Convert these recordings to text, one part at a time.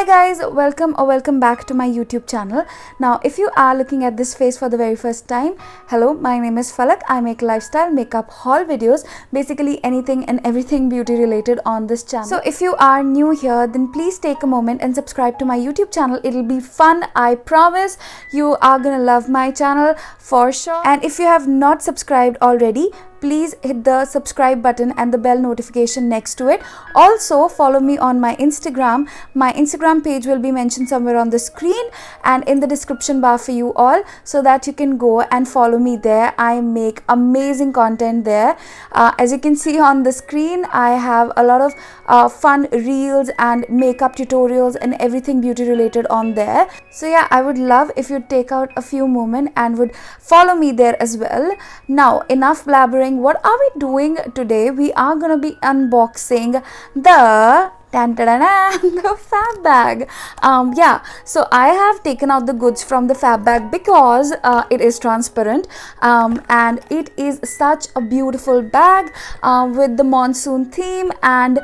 guys, welcome back to my YouTube channel. Now if you are looking at this face for the very first time, hello, my name is Phalak. I make lifestyle makeup haul videos, basically anything and everything beauty related on this channel. So if you are new here, then please take a moment and subscribe to my YouTube channel. It'll be fun, I promise. You are gonna love my channel for sure. And if you have not subscribed already, please hit the subscribe button and the bell notification next to it. Also follow me on my Instagram. My Instagram page will be mentioned somewhere on the screen and in the description bar for you all, so that you can go and follow me there. I make amazing content there. As you can see on the screen, I have a lot of fun reels and makeup tutorials and everything beauty related on there. So yeah, I would love if you take out a few moments and would follow me there as well. Now enough blabbering. What are we doing today? We are gonna be unboxing the fab bag. Yeah, so I have taken out the goods from the fab bag because it is transparent, and it is such a beautiful bag with the monsoon theme, and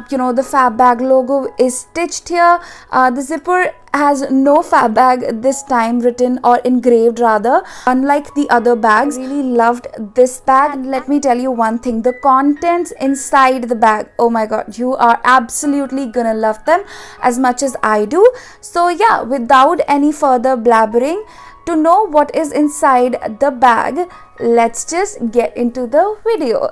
you know, the fab bag logo is stitched here. The zipper has no fab bag this time written or engraved, rather, unlike the other bags. I really loved this bag, and let me tell you one thing, the contents inside the bag, oh my god, you are absolutely gonna love them as much as I do. So yeah, without any further blabbering, to know what is inside the bag, let's just get into the video.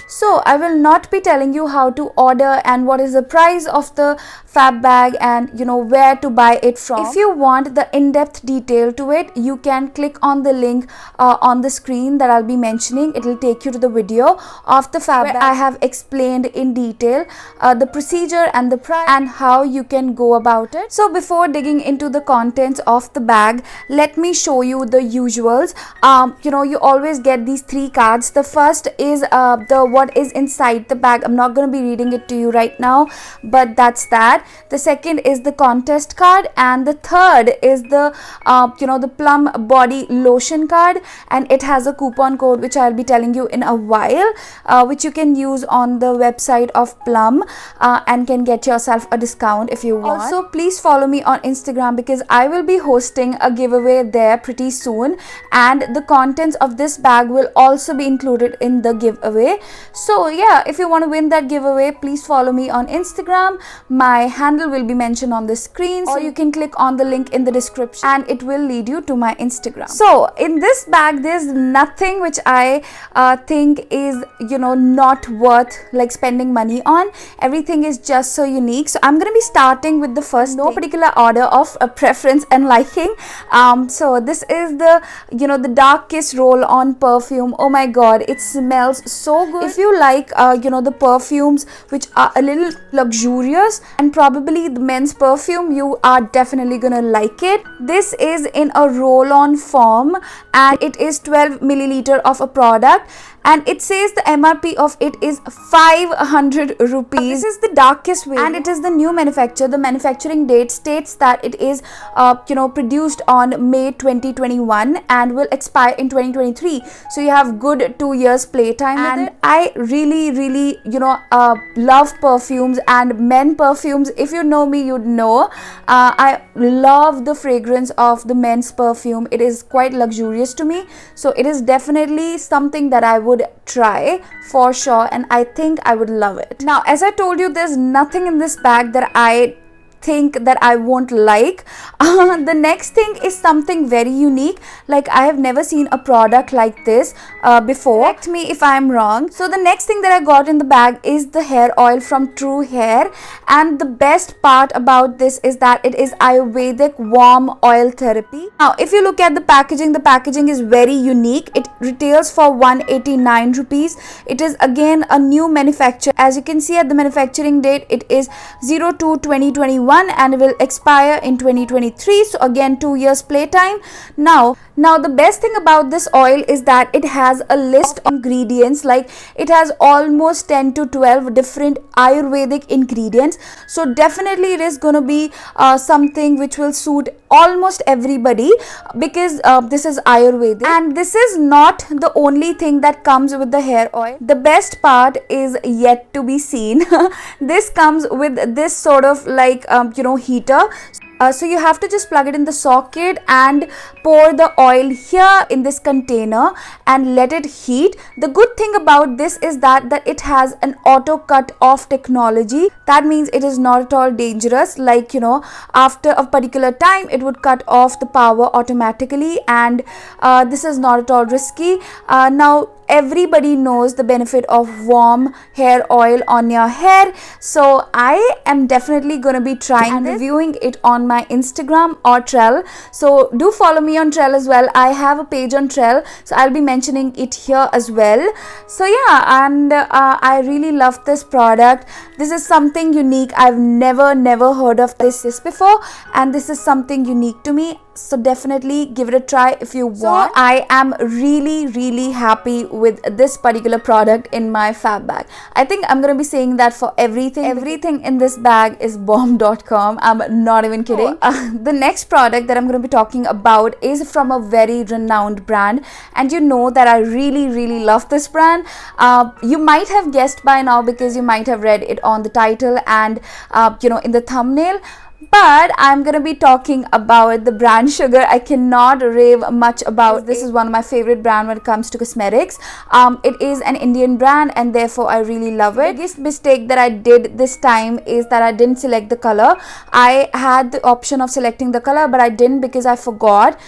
So I will not be telling you how to order and what is the price of the fab bag and you know where to buy it from. If you want the in-depth detail to it, you can click on the link on the screen that I'll be mentioning. It will take you to the video of the fab bag. I have explained in detail the procedure and the price and how you can go about it. So before digging into the contents of the bag, let me show you the usuals. You know, you always get these three cards. The first is what is inside the bag. I'm not going to be reading it to you right now, but that's that. The second is the contest card, and the third is the you know, the Plum body lotion card, and it has a coupon code which I'll be telling you in a while, which you can use on the website of Plum and can get yourself a discount if you want. Also, please follow me on Instagram because I will be hosting a giveaway there pretty soon, and the contents of this bag will also be included in the giveaway. So yeah, if you want to win that giveaway, please follow me on Instagram. My handle will be mentioned on the screen, or you can click on the link in the description and it will lead you to my Instagram. So in this bag, there's nothing which I think is, you know, not worth like spending money on. Everything is just so unique. So I'm gonna be starting with the first, no particular order of preference and liking. So this is the, you know, the Dark Kiss roll-on perfume. Oh my god, it smells so good. If you like you know, the perfumes which are a little luxurious and probably the men's perfume, you are definitely gonna like it. This is in a roll-on form and it is 12 milliliter of a product, and it says the MRP of it is 500 rupees. This is the Dark Kiss way, and it is the new manufacturer. The manufacturing date states that it is you know, produced on May 2021 and will expire in 2023. So you have good 2 years playtime with it. I really you know love perfumes and men perfumes. If you know me, you'd know I love the fragrance of the men's perfume. It is quite luxurious to me, so it is definitely something that I would try for sure, and I think I would love it. Now, as I told you, there's nothing in this bag that I think that I won't like. The next thing is something very unique. Like, I have never seen a product like this before. Correct me if I'm wrong. So the next thing that I got in the bag is the hair oil from True Hair, and the best part about this is that it is Ayurvedic warm oil therapy. Now if you look at the packaging is very unique. It retails for 189 rupees. It is again a new manufacture. As you can see at the manufacturing date, it is 02/2021 and will expire in 2023. So again, 2 years playtime. Now Now the best thing about this oil is that it has a list of ingredients, like it has almost 10 to 12 different Ayurvedic ingredients. So definitely it is going to be something which will suit almost everybody, because this is Ayurvedic. And this is not the only thing that comes with the hair oil. The best part is yet to be seen. This comes with this sort of like heater. So you have to just plug it in the socket and pour the oil here in this container and let it heat. The good thing about this is that it has an auto cut off technology. That means it is not at all dangerous, like after a particular time it would cut off the power automatically, and this is not at all risky. Now everybody knows the benefit of warm hair oil on your hair, so I am definitely going to be trying and reviewing it on my Instagram or Trell. So do follow me on Trell as well. I have a page on Trell, so I'll be mentioning it here as well. So yeah, and I really love this product. This is something unique. I've never heard of this before, and this is something unique to me. So definitely give it a try if you want. So I am really happy with this particular product in my fab bag. I think I'm gonna be saying that for everything in this bag is bomb.com. I'm not even kidding. The next product that I'm gonna be talking about is from a very renowned brand, and you know that I really love this brand. You might have guessed by now because you might have read it on the title and in the thumbnail. But I'm gonna be talking about the brand Sugar. I cannot rave much about this. Is one of my favorite brand when it comes to cosmetics. It is an Indian brand, and therefore I really love it. The biggest mistake that I did this time is that I didn't select the color. I had the option of selecting the color, but I didn't because I forgot.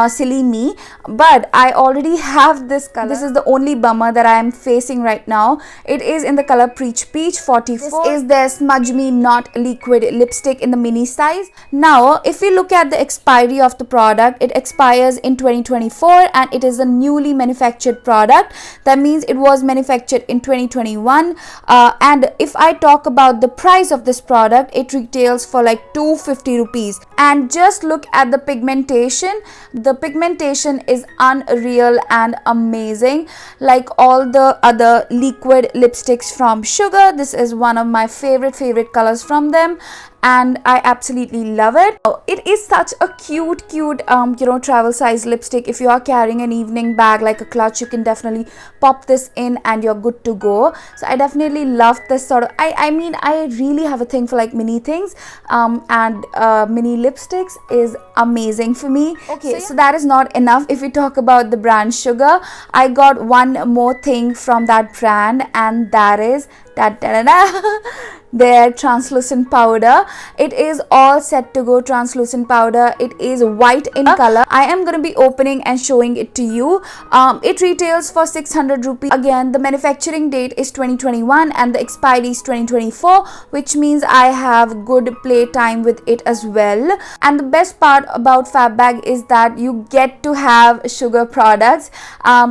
Silly me. But I already have this color. This is the only bummer that I am facing right now. It is in the color Peach 44. This is their Smudge Me Not Liquid lipstick in the mini size. Now if we look at the expiry of the product, it expires in 2024, and it is a newly manufactured product. That means it was manufactured in 2021. And if I talk about the price of this product, it retails for like 250 rupees. And just look at the pigmentation. The pigmentation is unreal and amazing, like all the other liquid lipsticks from Sugar. This is one of my favorite colors from them, and I absolutely love it. It is such a cute travel size lipstick. If you are carrying an evening bag like a clutch, you can definitely pop this in and you're good to go. So I definitely love this sort of, I mean I really have a thing for like mini things, and mini lipsticks is amazing for me. Okay, so that is not enough. If we talk about the brand Sugar, I got one more thing from that brand, and that is their translucent powder. It is all set to go translucent powder. It is white in color. I am going to be opening and showing it to you. It retails for 600 rupees. Again, the manufacturing date is 2021 and the expiry is 2024, which means I have good play time with it as well. And the best part about Fab Bag is that you get to have Sugar products.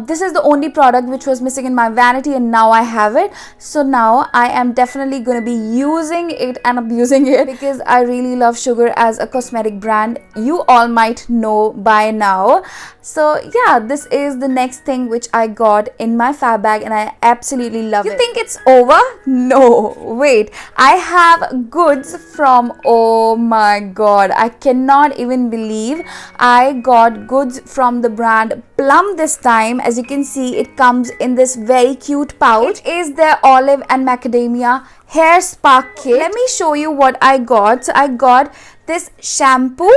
This is the only product which was missing in my vanity, and now I have it. So now I am definitely going to be using it and abusing it because I really love Sugar as a cosmetic brand. You all might know by now. So yeah, this is the next thing which I got in my Fab Bag, and I absolutely love it. You think it's over? No, wait. I have goods from, oh my god, I cannot even believe I got goods from the brand PLUM this time. As you can see, it comes in this very cute pouch. It is their olive and macadamia hair spark kit. Let me show you what I got. So I got this shampoo,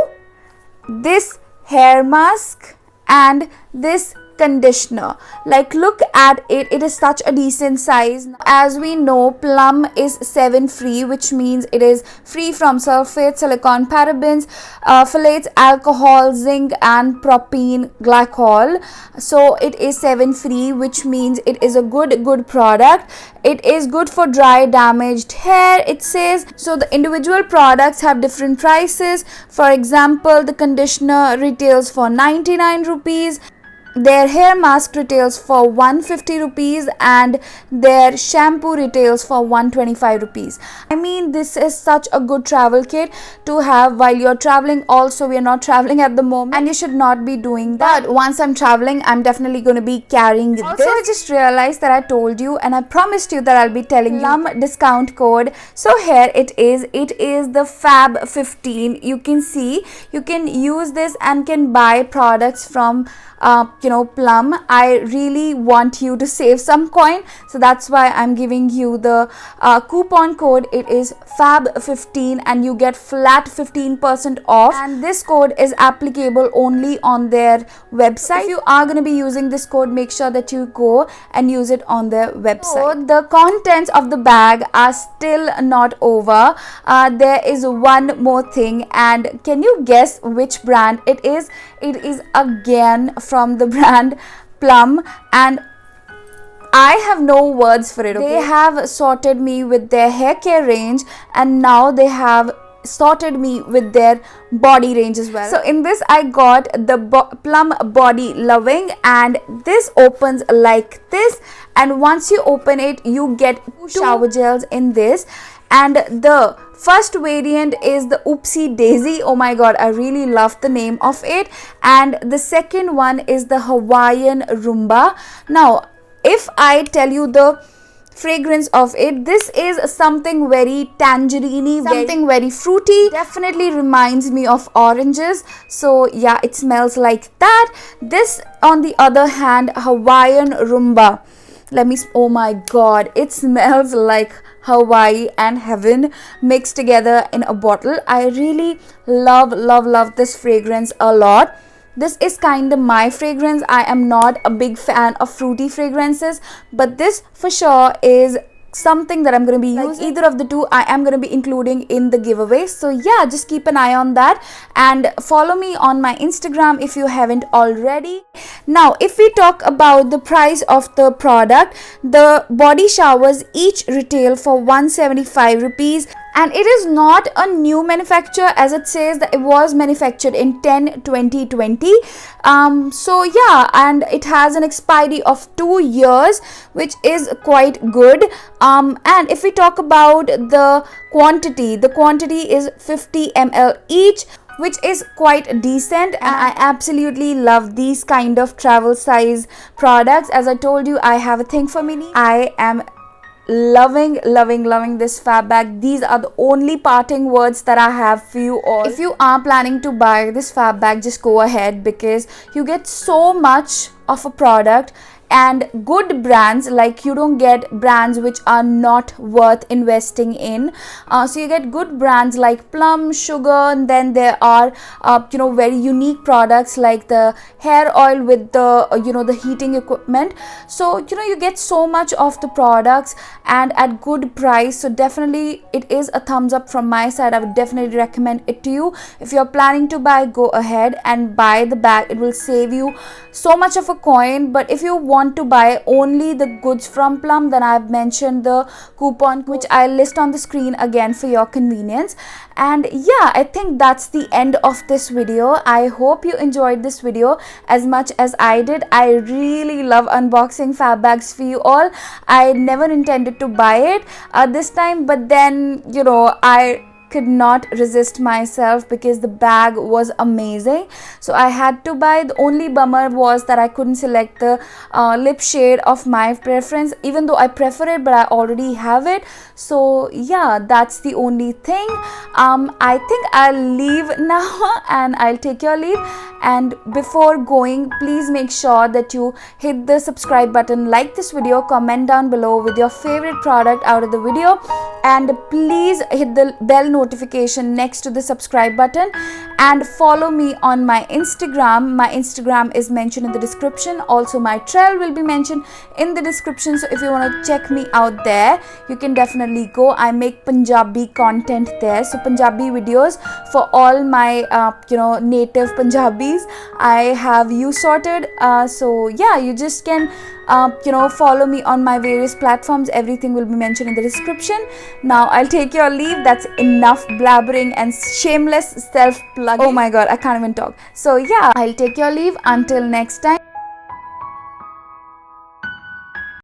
this hair mask, and this conditioner. Like, look at it. It is such a decent size. As we know, PLUM is 7 free, which means it is free from sulfates, silicone, parabens, phthalates, alcohol, zinc, and propene glycol. So it is 7 free, which means it is a good product. It is good for dry, damaged hair, it says. So the individual products have different prices. For example, the conditioner retails for 99 rupees. Their hair mask retails for 150 rupees and their shampoo retails for 125 rupees. I mean, this is such a good travel kit to have while you're traveling. Also, we are not traveling at the moment and you should not be doing that. But once I'm traveling, I'm definitely going to be carrying this. Also, I just realized that I told you and I promised you that I'll be telling PLUM discount code. So here it is. It is the Fab 15. You can see, you can use this and can buy products from PLUM. I really want you to save some coin, so that's why I'm giving you the coupon code. It is Fab 15 and you get flat 15% off, and this code is applicable only on their website. If you are going to be using this code, make sure that you go and use it on their website. So the contents of the bag are still not over. There is one more thing, and can you guess which brand it is? It is again from the brand PLUM, and I have no words for it. Okay? They have sorted me with their hair care range, and now they have sorted me with their body range as well. So in this I got the PLUM body loving, and this opens like this, and once you open it you get 2 shower gels in this. And the first variant is the Oopsie Daisy. Oh my god, I really love the name of it. And the second one is the Hawaiian Rumba. Now, if I tell you the fragrance of it, this is something very tangerine-y, something very fruity. Definitely reminds me of oranges. So yeah, it smells like that. This, on the other hand, Hawaiian Rumba. Oh my god, it smells like Hawaii and heaven mixed together in a bottle. I really love this fragrance a lot. This is kind of my fragrance. I am not a big fan of fruity fragrances, but this for sure is something that I'm going to be using. Either of the two I am going to be including in the giveaway. So yeah, just keep an eye on that and follow me on my Instagram if you haven't already. Now, if we talk about the price of the product, the body showers each retail for 175 rupees. And it is not a new manufacture, as it says that it was manufactured in 10/20/20. So yeah, and it has an expiry of 2 years, which is quite good. And if we talk about the quantity is 50 ml each, which is quite decent, and I absolutely love these kind of travel size products. As I told you, I have a thing for mini. I am loving this fab bag. These are the only parting words that I have for you all. If you are planning to buy this fab bag, just go ahead, because you get so much of a product and good brands. Like, you don't get brands which are not worth investing in. So you get good brands like PLUM, Sugar, and then there are very unique products like the hair oil with the the heating equipment. So you get so much of the products and at good price. So definitely it is a thumbs up from my side. I would definitely recommend it to you. If you're planning to buy, go ahead and buy the bag. It will save you so much of a coin. But if you want to buy only the goods from PLUM, then I've mentioned the coupon, which I'll list on the screen again for your convenience. And yeah, I think that's the end of this video. I hope you enjoyed this video as much as I did. I really love unboxing fab bags for you all. I never intended to buy it this time, but then I could not resist myself because the bag was amazing, so I had to buy. The only bummer was that I couldn't select the lip shade of my preference, even though I prefer it, but I already have it. So yeah, that's the only thing. I think I'll leave now and I'll take your leave. And before going, please make sure that you hit the subscribe button, like this video, comment down below with your favorite product out of the video, and please hit the bell notification next to the subscribe button, and follow me on my Instagram. My Instagram is mentioned in the description. Also, my trail will be mentioned in the description. So if you want to check me out there, you can definitely go. I make Punjabi content there, so Punjabi videos for all my native Punjabis. I have you sorted. So yeah, you just can follow me on my various platforms. Everything will be mentioned in the description. Now I'll take your leave. That's enough blabbering and shameless self-plugging. Oh my god, I can't even talk. So yeah, I'll take your leave until next time.